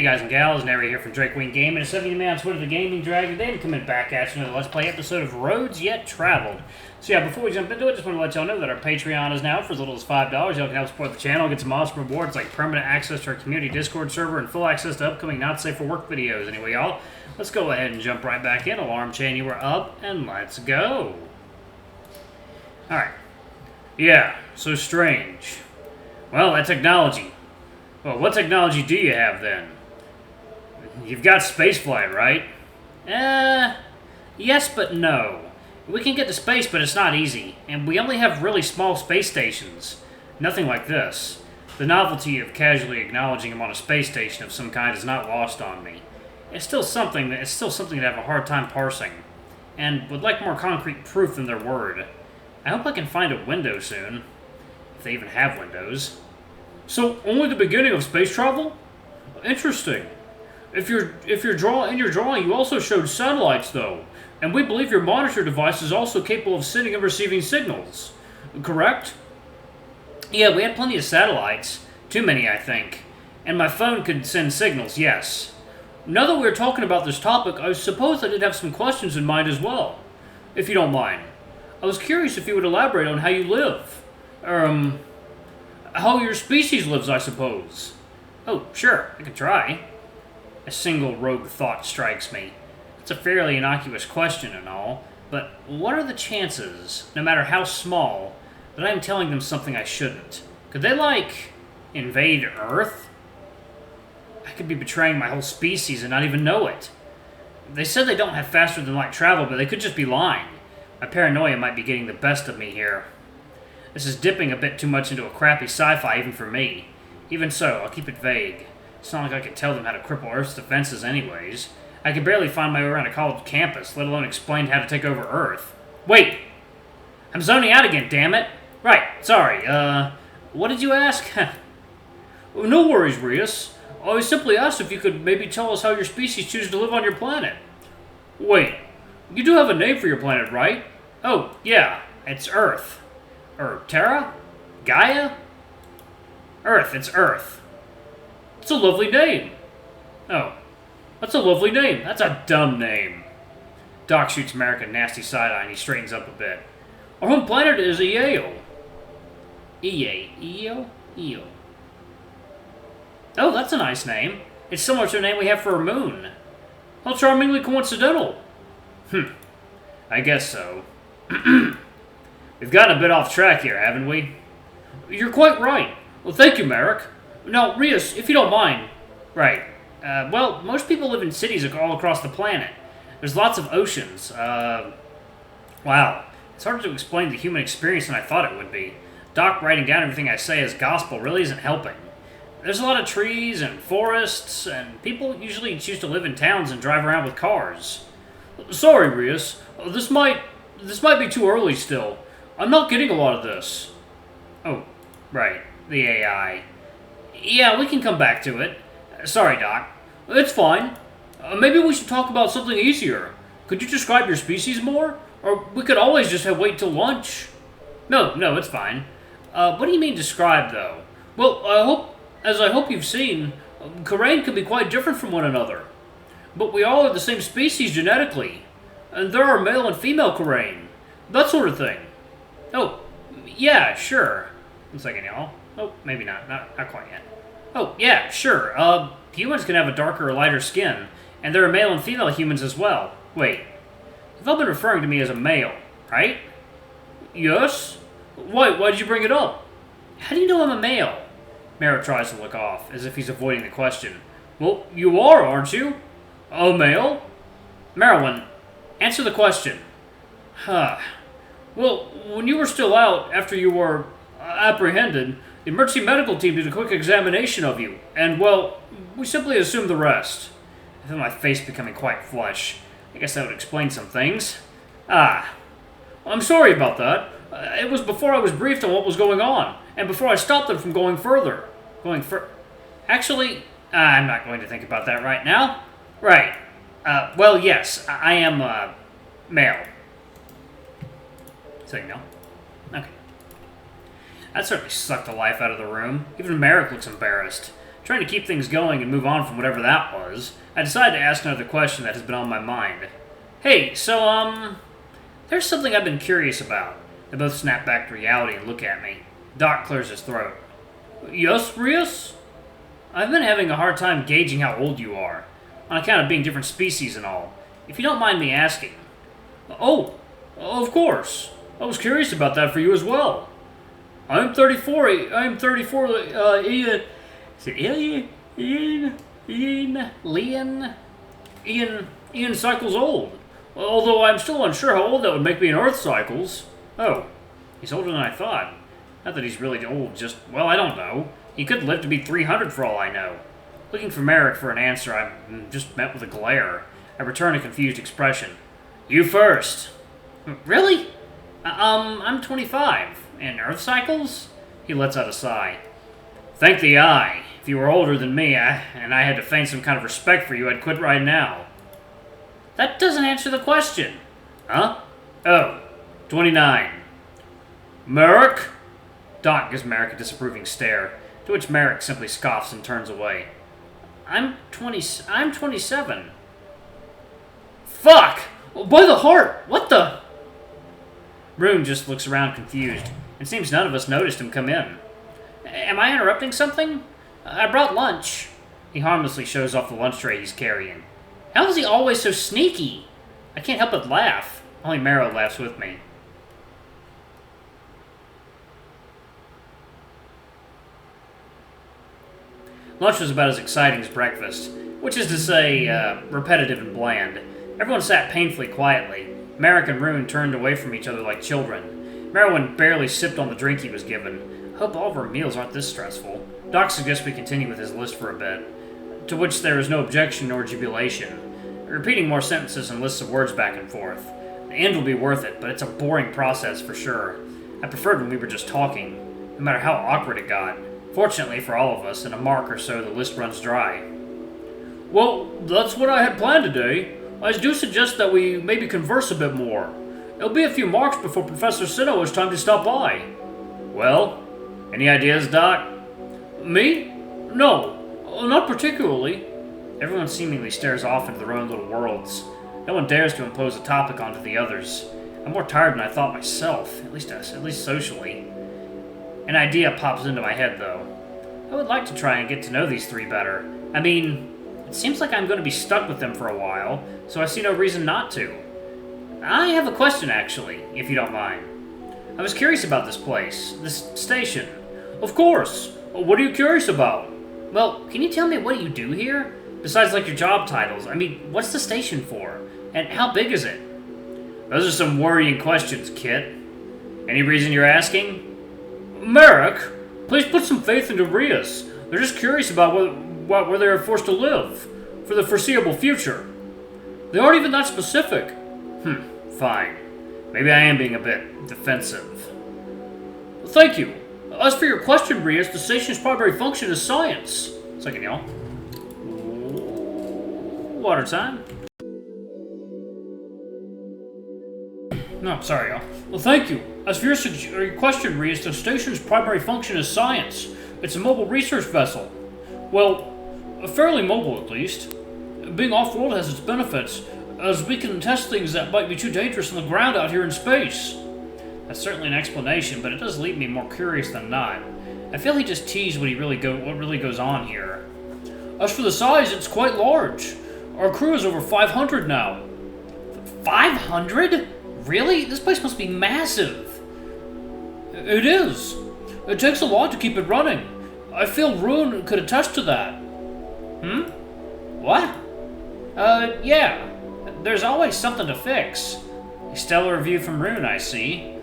guys and gals? Nary here from Drake Wing Gaming. It's 70 man on Twitter, the Gaming Dragon. Today, coming back at you with a Let's Play episode of Roads Yet Traveled. So yeah, before we jump into it, just want to let y'all know that our Patreon is now for as little as $5. Y'all can help support the channel, get some awesome rewards like permanent access to our community Discord server and full access to upcoming Not Safe for Work videos. Anyway, y'all, let's go ahead and jump right back in. Alarm chain, you were up, and let's go. Alright. Yeah, so strange. Well, that technology. Well, what technology do you have, then? You've got spaceflight, right? Yes, but no. We can get to space, but it's not easy. And we only have really small space stations. Nothing like this. The novelty of casually acknowledging him on a space station of some kind is not lost on me. It's still something that I have a hard time parsing. And would like more concrete proof than their word. I hope I can find a window soon. If they even have windows. So, only the beginning of space travel? Interesting. In your drawing, you also showed satellites, though, and we believe your monitor device is also capable of sending and receiving signals. Correct? Yeah, we had plenty of satellites. Too many, I think. And my phone could send signals, yes. Now that we're talking about this topic, I suppose I did have some questions in mind as well. If you don't mind. I was curious if you would elaborate on how you live. How your species lives, I suppose. Oh, sure, I can try. A single rogue thought strikes me. It's a fairly innocuous question and all, but what are the chances, no matter how small, that I am telling them something I shouldn't? Could they, invade Earth? I could be betraying my whole species and not even know it. They said they don't have faster-than-light travel, but they could just be lying. My paranoia might be getting the best of me here. This is dipping a bit too much into a crappy sci-fi even for me. Even so, I'll keep it vague. It's not like I can tell them how to cripple Earth's defenses anyways. I can barely find my way around a college campus, let alone explain how to take over Earth. Wait! I'm zoning out again, damn it! Right, sorry, what did you ask? No worries, Rias. I simply asked if you could maybe tell us how your species chooses to live on your planet. Wait, you do have a name for your planet, right? Oh, yeah, it's Earth. Terra? Gaia? Earth, it's Earth. It's a lovely name. Oh, that's a lovely name. That's a dumb name. Doc shoots Merrick a nasty side-eye and he straightens up a bit. Our home planet is Io. Io? Oh, that's a nice name. It's similar to a name we have for a moon. How charmingly coincidental. I guess so. We've gotten a bit off track here, haven't we? You're quite right. Well, thank you, Merrick. Now, Rias, if you don't mind. Right. Well, most people live in cities all across the planet. There's lots of oceans. Wow. It's harder to explain the human experience than I thought it would be. Doc writing down everything I say as gospel really isn't helping. There's a lot of trees and forests, and people usually choose to live in towns and drive around with cars. Sorry, Rias. This might be too early still. I'm not getting a lot of this. Oh, right. The AI. Yeah, we can come back to it. Sorry, Doc. It's fine. Maybe we should talk about something easier. Could you describe your species more? Or we could always just wait till lunch. No, it's fine. What do you mean describe, though? Well, I hope you've seen, Carain can be quite different from one another. But we all are the same species genetically. And there are male and female Carain. That sort of thing. Oh, yeah, sure. 1 second, y'all. Oh, maybe not. Not quite yet. Oh, yeah, sure. Humans can have a darker or lighter skin, and there are male and female humans as well. Wait, you've all been referring to me as a male, right? Yes? Why did you bring it up? How do you know I'm a male? Mara tries to look off, as if he's avoiding the question. Well, you are, aren't you? A male? Marilyn, answer the question. Well, when you were still out, after you were apprehended, the emergency medical team did a quick examination of you, and, well, we simply assumed the rest. I feel my face becoming quite flush. I guess that would explain some things. I'm sorry about that. It was before I was briefed on what was going on, and before I stopped them from going further. Actually, I'm not going to think about that right now. Right. Well, yes, I am, male. So you know. Okay. That certainly sucked the life out of the room. Even Merrick looks embarrassed. Trying to keep things going and move on from whatever that was, I decided to ask another question that has been on my mind. Hey, so, there's something I've been curious about. They both snap back to reality and look at me. Doc clears his throat. Yes, Rias? I've been having a hard time gauging how old you are, on account of being different species and all. If you don't mind me asking. Oh, of course. I was curious about that for you as well. I'm 34. I'm 34. Ian. Is it Ian cycles old. Although I'm still unsure how old that would make me in Earth cycles. Oh, he's older than I thought. Not that he's really old, just, well, I don't know. He could live to be 300 for all I know. Looking for Merrick for an answer, I'm just met with a glare. I return a confused expression. You first. Really? I'm 25. And Earth cycles? He lets out a sigh. Thank the eye. If you were older than me, and I had to feign some kind of respect for you, I'd quit right now. That doesn't answer the question. Huh? Oh, 29. Merrick? Doc gives Merrick a disapproving stare, to which Merrick simply scoffs and turns away. I'm 27. Fuck! By the heart! What the? Rune just looks around confused. It seems none of us noticed him come in. Am I interrupting something? I brought lunch. He harmlessly shows off the lunch tray he's carrying. How is he always so sneaky? I can't help but laugh. Only Marrow laughs with me. Lunch was about as exciting as breakfast, which is to say, repetitive and bland. Everyone sat painfully quietly. Merrick and Rune turned away from each other like children. Merwin barely sipped on the drink he was given. I hope all of our meals aren't this stressful. Doc suggests we continue with his list for a bit, to which there is no objection nor jubilation. Repeating more sentences and lists of words back and forth. The end will be worth it, but it's a boring process for sure. I preferred when we were just talking, no matter how awkward it got. Fortunately for all of us, in a mark or so the list runs dry. Well, that's what I had planned today. I do suggest that we maybe converse a bit more. It'll be a few marks before Professor Sinnoh has time to stop by. Well, any ideas, Doc? Me? No, not particularly. Everyone seemingly stares off into their own little worlds. No one dares to impose a topic onto the others. I'm more tired than I thought myself, at least socially. An idea pops into my head, though. I would like to try and get to know these three better. I mean, it seems like I'm going to be stuck with them for a while, so I see no reason not to. I have a question, actually, if you don't mind. I was curious about this place, this station. Of course. What are you curious about? Well, can you tell me what you do here? Besides, like, your job titles. I mean, what's the station for? And how big is it? Those are some worrying questions, Kit. Any reason you're asking? Merrick, please put some faith into Rias. They're just curious about where they are forced to live for the foreseeable future. They aren't even that specific. Fine. Maybe I am being a bit defensive. Thank you. As for your question, Rias, the station's primary function is science. Second, y'all. Water time. No, sorry, y'all. Well, thank you. As for your question, Rias, the station's primary function is science. It's a mobile research vessel. Well, fairly mobile, at least. Being off-world has its benefits, as we can test things that might be too dangerous on the ground out here in space. That's certainly an explanation, but it does leave me more curious than not. I feel he just teased what really goes on here. As for the size, it's quite large. Our crew is over 500 now. 500? Really? This place must be massive. It is. It takes a lot to keep it running. I feel Rune could attest to that. What? Yeah. There's always something to fix. A stellar review from Rune, I see.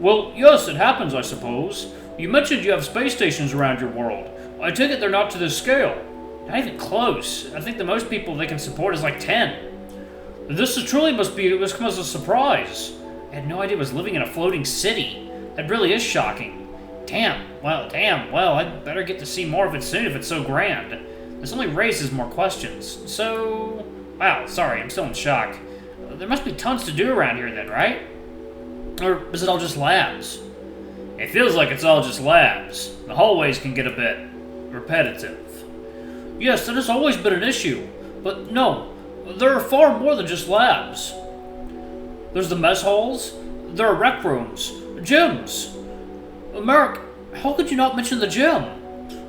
Well, yes, it happens, I suppose. You mentioned you have space stations around your world. I take it they're not to this scale. Not even close. I think the most people they can support is like 10. This must come as a surprise. I had no idea it was living in a floating city. That really is shocking. Damn, well, I'd better get to see more of it soon if it's so grand. This only raises more questions. So... Wow, sorry, I'm still in shock. There must be tons to do around here then, right? Or is it all just labs? It feels like it's all just labs. The hallways can get a bit repetitive. Yes, that has always been an issue, but no, there are far more than just labs. There's the mess halls, there are rec rooms, gyms. Merrick, how could you not mention the gym?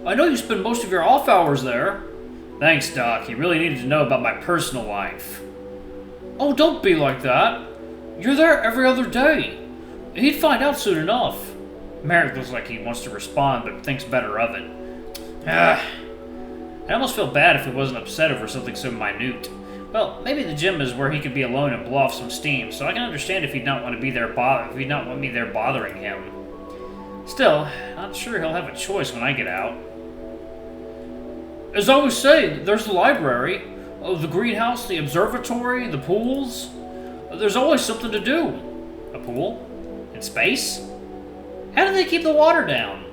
I know you spend most of your off hours there. Thanks, Doc. You really needed to know about my personal life. Oh, don't be like that. You're there every other day. He'd find out soon enough. Merrick looks like he wants to respond, but thinks better of it. I almost feel bad if he wasn't upset over something so minute. Well, maybe the gym is where he could be alone and blow off some steam, so I can understand if he'd not want to be there if he'd not want me there bothering him. Still, not sure he'll have a choice when I get out. As I was saying, there's the library, the greenhouse, the observatory, the pools. There's always something to do. A pool? In space? How do they keep the water down?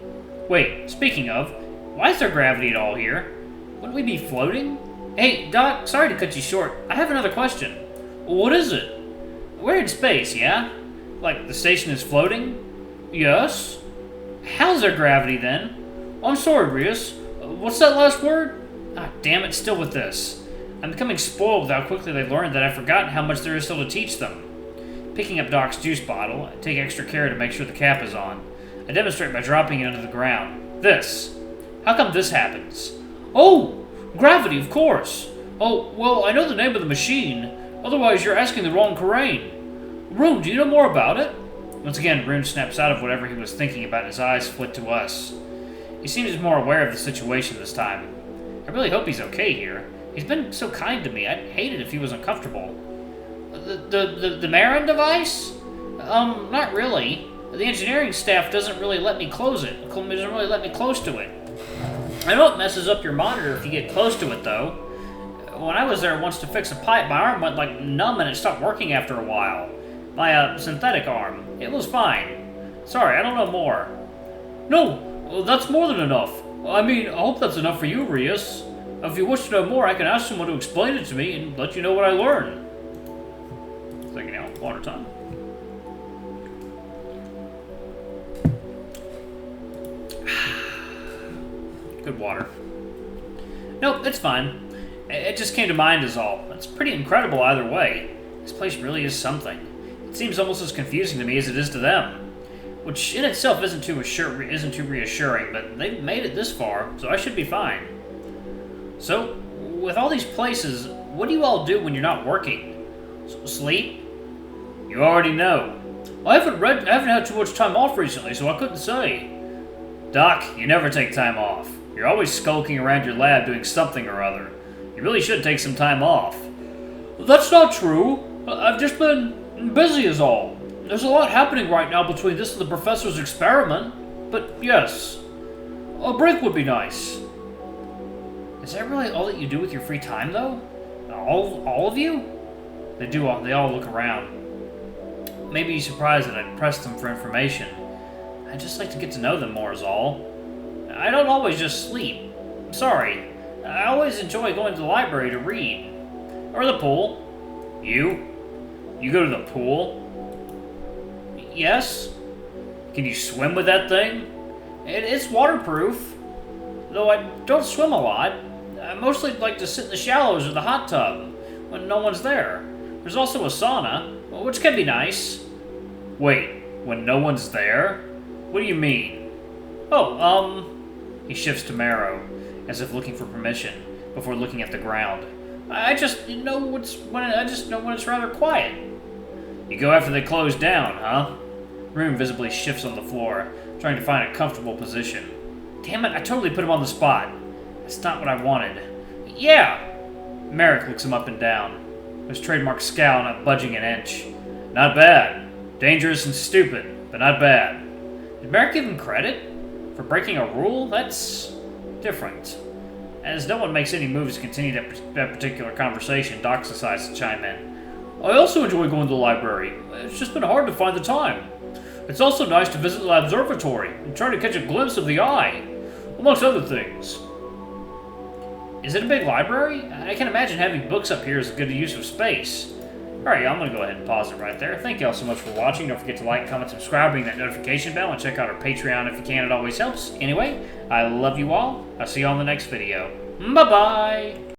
Wait, speaking of, why is there gravity at all here? Wouldn't we be floating? Hey, Doc, sorry to cut you short. I have another question. What is it? We're in space, yeah? Like, the station is floating? Yes. How's there gravity, then? I'm sorry, Rias. What's that last word? Ah, damn it, still with this. I'm becoming spoiled with how quickly they learned that I've forgotten how much there is still to teach them. Picking up Doc's juice bottle, I take extra care to make sure the cap is on. I demonstrate by dropping it onto the ground. This. How come this happens? Oh! Gravity, of course. Oh, well, I know the name of the machine. Otherwise, you're asking the wrong Carain. Rune, do you know more about it? Once again, Rune snaps out of whatever he was thinking about and his eyes flit to us. He seems more aware of the situation this time. I really hope he's okay here. He's been so kind to me. I'd hate it if he was uncomfortable. The Marin device? Not really. The engineering staff doesn't really let me close it. Doesn't really let me close to it. I know it messes up your monitor if you get close to it, though. When I was there once to fix a pipe, my arm went like numb and it stopped working after a while. My synthetic arm. It was fine. Sorry, I don't know more. No, that's more than enough. I mean, I hope that's enough for you, Rias. If you wish to know more, I can ask someone to explain it to me and let you know what I learn. Taking out water time. Good water. Nope, it's fine. It just came to mind is all. It's pretty incredible either way. This place really is something. It seems almost as confusing to me as it is to them. Which in itself isn't too reassuring, but they've made it this far, so I should be fine. So, with all these places, what do you all do when you're not working? Sleep? You already know. I haven't had too much time off recently, so I couldn't say. Doc, you never take time off. You're always skulking around your lab doing something or other. You really should take some time off. That's not true. I've just been busy is all. There's a lot happening right now between this and the professor's experiment. But yes, a break would be nice. Is that really all that you do with your free time, though? All of you? They all look around. Maybe you're surprised that I pressed them for information. I'd just like to get to know them more is all. I don't always just sleep. I'm sorry. I always enjoy going to the library to read. Or the pool. You? You go to the pool? Yes? Can you swim with that thing? It's waterproof. Though I don't swim a lot. I mostly like to sit in the shallows or the hot tub when no one's there. There's also a sauna, which can be nice. Wait, when no one's there? What do you mean? Oh, He shifts to Marrow, as if looking for permission, before looking at the ground. I just know when it's rather quiet. You go after they close down, huh? Rune visibly shifts on the floor, trying to find a comfortable position. Damn it, I totally put him on the spot. That's not what I wanted. Yeah! Merrick looks him up and down, his trademark scowl not budging an inch. Not bad. Dangerous and stupid, but not bad. Did Merrick give him credit? For breaking a rule? That's different. As no one makes any moves to continue that particular conversation, Doc decides to chime in. I also enjoy going to the library. It's just been hard to find the time. It's also nice to visit the observatory and try to catch a glimpse of the eye, amongst other things. Is it a big library? I can imagine having books up here is a good use of space. Alright, y'all, I'm going to go ahead and pause it right there. Thank y'all so much for watching. Don't forget to like, comment, subscribe, ring that notification bell, and check out our Patreon if you can. It always helps. Anyway, I love you all. I'll see you all in the next video. Bye-bye!